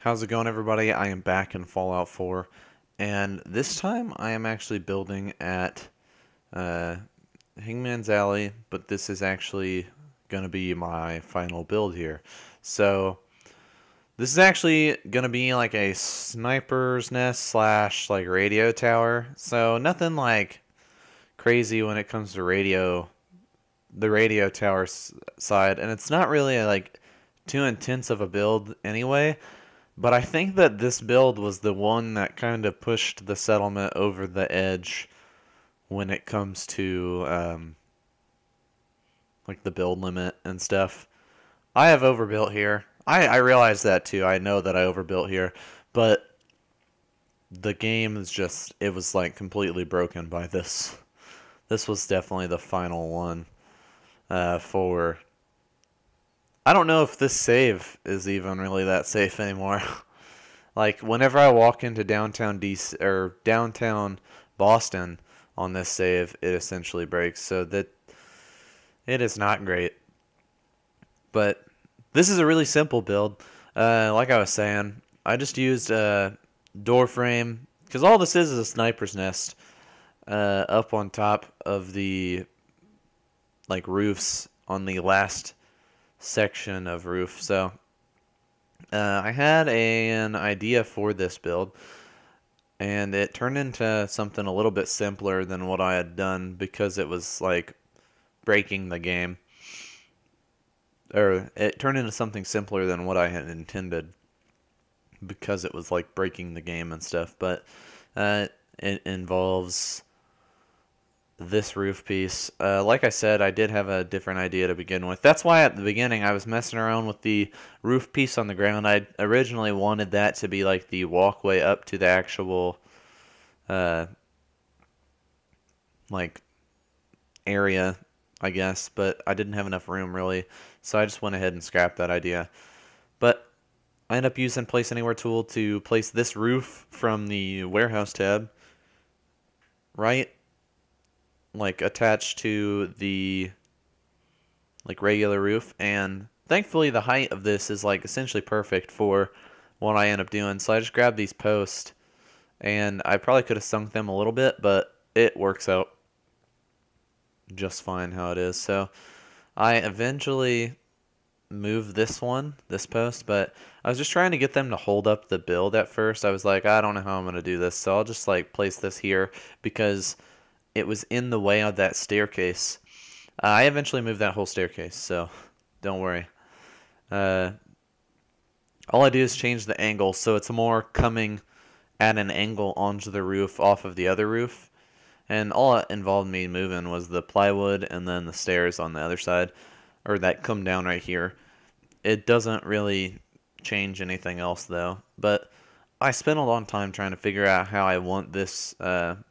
How's it going, everybody? I am back in Fallout 4, and this time I am actually building at uh, Hangman's Alley, but this is actually going to be my final build here. So, this is actually going to be like a sniper's nest slash like radio tower. So, nothing like crazy when it comes to the radio tower side, and it's not really like too intense of a build anyway. But I think that this build was the one that kind of pushed the settlement over the edge when it comes to like the build limit and stuff. I have overbuilt here. I realize that too. I know that I overbuilt here, but the game is just, it was like completely broken by this. This was definitely the final one for... I don't know if this save is even really that safe anymore. Like, whenever I walk into downtown DC or downtown Boston on this save, it essentially breaks. So that it is not great. But this is a really simple build. Like I was saying, I just used a door frame because all this is a sniper's nest up on top of the like roofs on the last section of roof. So I had an idea for this build, and it turned into something a little bit simpler than what I had done because it was like breaking the game. Or it turned into something simpler than what I had intended because it was like breaking the game and stuff. But it involves this roof piece. Like I said, I did have a different idea to begin with. That's why at the beginning I was messing around with the roof piece on the ground. I originally wanted that to be like the walkway up to the actual like area, I guess, but I didn't have enough room really, so I just went ahead and scrapped that idea. But I ended up using Place Anywhere tool to place this roof from the warehouse tab right like attached to the like regular roof, and thankfully the height of this is like essentially perfect for what I end up doing. So I just grabbed these posts, and I probably could have sunk them a little bit, but it works out just fine how it is. So I eventually moved this post, but I was just trying to get them to hold up the build at first. I was like, I don't know how I'm going to do this, so I'll just like place this here because it was in the way of that staircase. I eventually moved that whole staircase, so don't worry. All I do is change the angle, so it's more coming at an angle onto the roof off of the other roof. And all it involved me moving was the plywood and then the stairs on the other side, or that come down right here. It doesn't really change anything else, though. But I spent a long time trying to figure out how I want this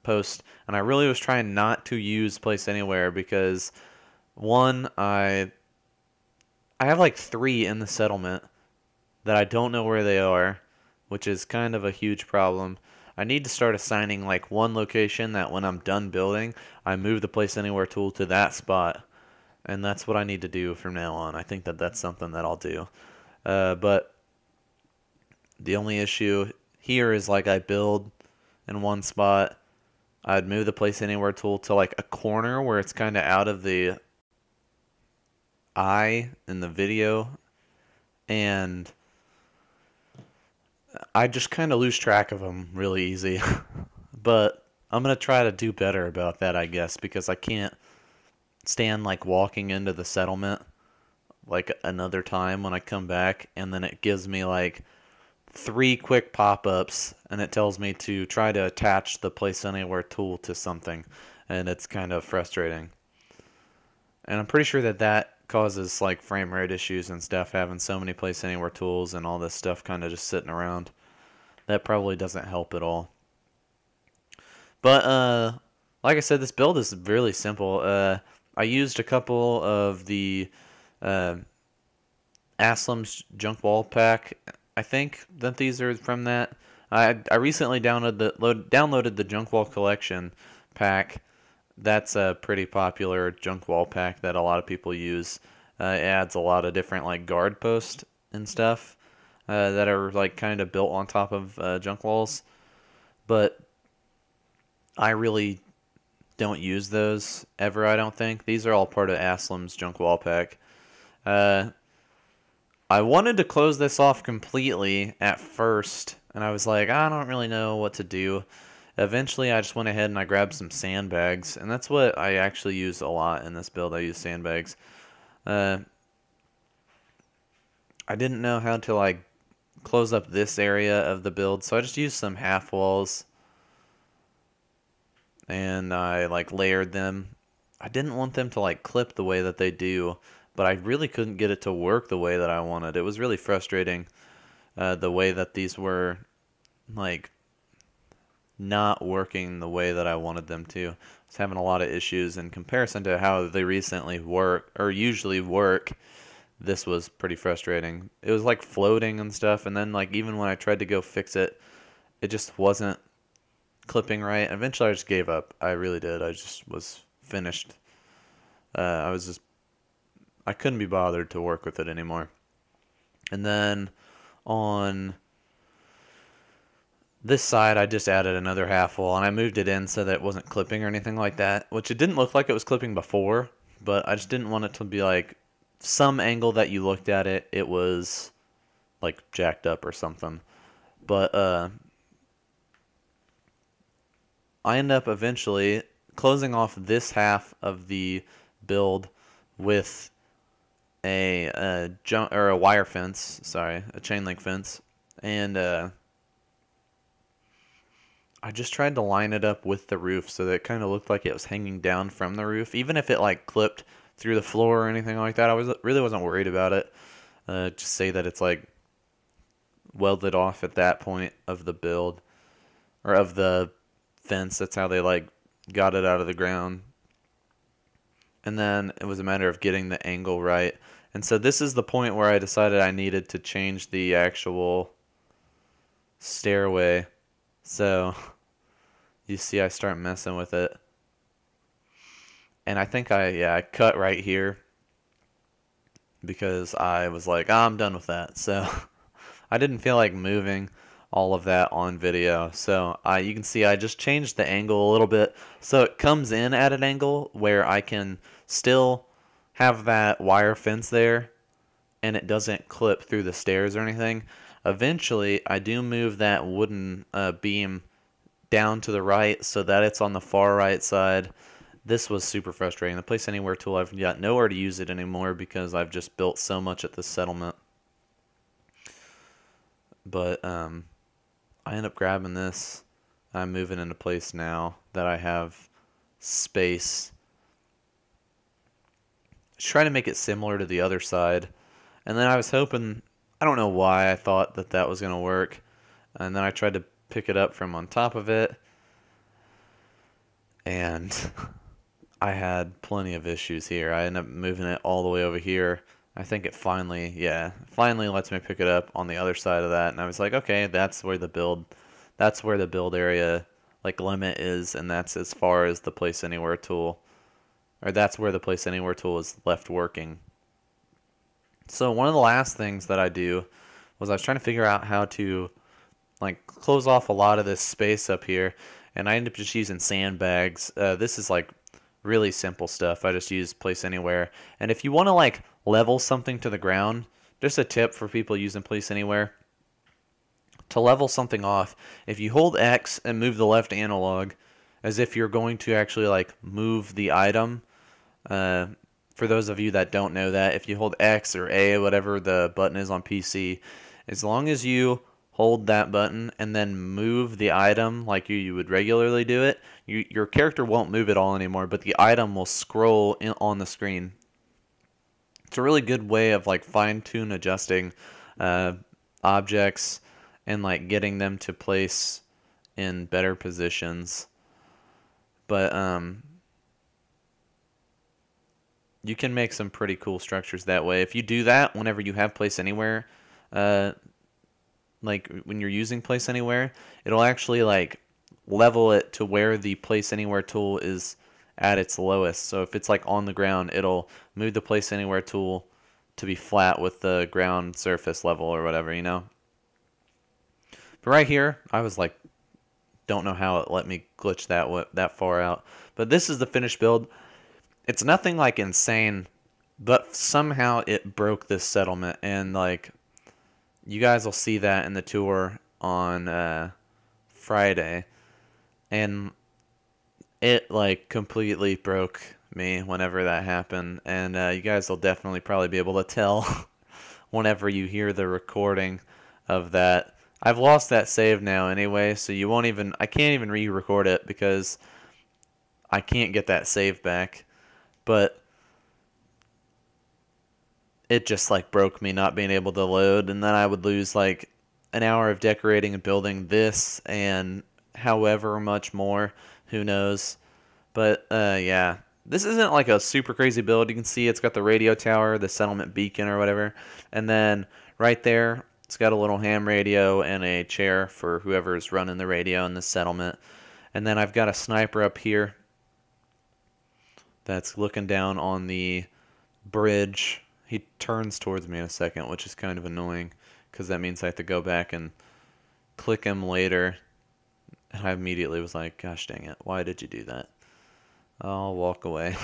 post, and I really was trying not to use Place Anywhere because, one, I have like 3 in the settlement that I don't know where they are, which is kind of a huge problem. I need to start assigning like one location that when I'm done building, I move the Place Anywhere tool to that spot, and that's what I need to do from now on. I think that that's something that I'll do. But the only issue here is like I build in one spot, I'd move the Place Anywhere tool to like a corner where it's kind of out of the eye in the video, and I just kind of lose track of them really easy. But I'm going to try to do better about that, I guess, because I can't stand like walking into the settlement like another time when I come back, and then it gives me like 3 quick pop-ups, and it tells me to try to attach the Place Anywhere tool to something, and it's kind of frustrating. And I'm pretty sure that that causes like frame rate issues and stuff, having so many Place Anywhere tools and all this stuff kind of just sitting around. That probably doesn't help at all. But like I said, this build is really simple. I used a couple of the Aslam's junk wall pack. I think that these are from that. I recently downloaded the junk wall collection pack. That's a pretty popular junk wall pack that a lot of people use. It adds a lot of different like guard posts and stuff. that are like kind of built on top of junk walls, but I really don't use those ever. I don't think these are all part of Aslam's junk wall pack. Uh, I wanted to close this off completely at first, and I was like, I don't really know what to do. Eventually, I just went ahead and I grabbed some sandbags, and that's what I actually use a lot in this build. I use sandbags. Uh, I didn't know how to like close up this area of the build, so I just used some half walls, and I like layered them. I didn't want them to like clip the way that they do, but I really couldn't get it to work the way that I wanted. It was really frustrating, the way that these were like not working the way that I wanted them to. I was having a lot of issues in comparison to how they recently work or usually work. This was pretty frustrating. It was like floating and stuff, and then like even when I tried to go fix it, it just wasn't clipping right. Eventually I just gave up. I really did. I just was finished. I couldn't be bothered to work with it anymore. And then on this side, I just added another half wall, and I moved it in so that it wasn't clipping or anything like that, which it didn't look like it was clipping before, but I just didn't want it to be like some angle that you looked at it, it was like jacked up or something. But I end up eventually closing off this half of the build with a wire fence, sorry, a chain link fence, and I just tried to line it up with the roof so that it kind of looked like it was hanging down from the roof. Even if it like clipped through the floor or anything like that, really wasn't worried about it. Just say that it's like welded off at that point of the build or of the fence. That's how they like got it out of the ground. And then it was a matter of getting the angle right. And so this is the point where I decided I needed to change the actual stairway. So you see I start messing with it. And I think I cut right here because I was like, oh, I'm done with that. So I didn't feel like moving all of that on video. So you can see I just changed the angle a little bit so it comes in at an angle where I can still have that wire fence there and it doesn't clip through the stairs or anything. Eventually, I do move that wooden beam down to the right so that it's on the far right side. This was super frustrating. The Place Anywhere tool, I've got nowhere to use it anymore because I've just built so much at this settlement. But I end up grabbing this. I'm moving into place now that I have space. Try to make it similar to the other side. And then I was hoping, I don't know why I thought that that was going to work. And then I tried to pick it up from on top of it. And I had plenty of issues here. I ended up moving it all the way over here. I think it finally lets me pick it up on the other side of that. And I was like, okay, that's where the build area like limit is, and that's as far as the Place Anywhere tool, or that's where the Place Anywhere tool is left working. So one of the last things that I do was I was trying to figure out how to like close off a lot of this space up here, and I ended up just using sandbags. This is like really simple stuff. I just use Place Anywhere. And if you want to like level something to the ground, just a tip for people using Place Anywhere. To level something off, if you hold X and move the left analog as if you're going to actually like move the item, for those of you that don't know that, if you hold X or A, whatever the button is on PC, as long as you hold that button and then move the item like you would regularly do it, your character won't move at all anymore, but the item will scroll on the screen. It's a really good way of like fine-tune adjusting objects and like getting them to place in better positions. But you can make some pretty cool structures that way. If you do that whenever you have Place Anywhere, like when you're using Place Anywhere, it'll actually like level it to where the Place Anywhere tool is at its lowest. So if it's like on the ground, it'll move the Place Anywhere tool to be flat with the ground surface level or whatever, you know? But right here, I was like, don't know how it let me glitch that far out. But this is the finished build. It's nothing like insane, but somehow it broke this settlement, and like you guys will see that in the tour on Friday, and it like completely broke me whenever that happened, and you guys will definitely probably be able to tell whenever you hear the recording of that. I've lost that save now anyway, so you won't even, I can't even re-record it because I can't get that save back. But it just like broke me not being able to load, and then I would lose like an hour of decorating and building this and however much more, who knows. But yeah, this isn't like a super crazy build. You can see it's got the radio tower, the settlement beacon or whatever, and then right there it's got a little ham radio and a chair for whoever's running the radio in the settlement. And then I've got a sniper up here that's looking down on the bridge. He turns towards me in a second, which is kind of annoying because that means I have to go back and click him later. And I immediately was like, gosh dang it, why did you do that? I'll walk away.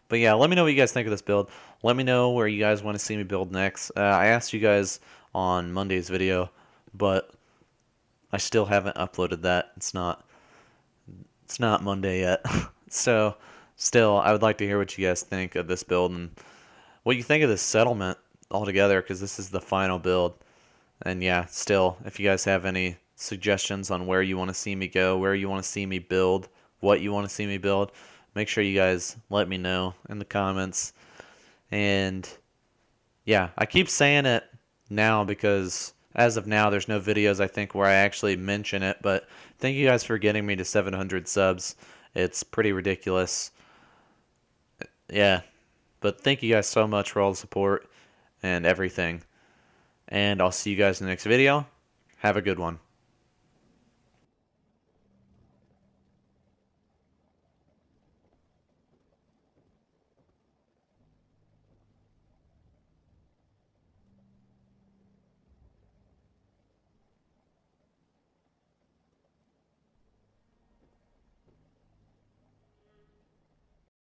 But yeah, let me know what you guys think of this build. Let me know where you guys want to see me build next. I asked you guys on Monday's video, but I still haven't uploaded that. It's not Monday yet. So still, I would like to hear what you guys think of this build and what you think of this settlement altogether, because this is the final build. And yeah, still, if you guys have any suggestions on where you want to see me go, where you want to see me build, what you want to see me build, make sure you guys let me know in the comments. And yeah, I keep saying it now because as of now there's no videos I think where I actually mention it, but thank you guys for getting me to 700 subs. It's pretty ridiculous. Yeah, but thank you guys so much for all the support and everything. And I'll see you guys in the next video. Have a good one.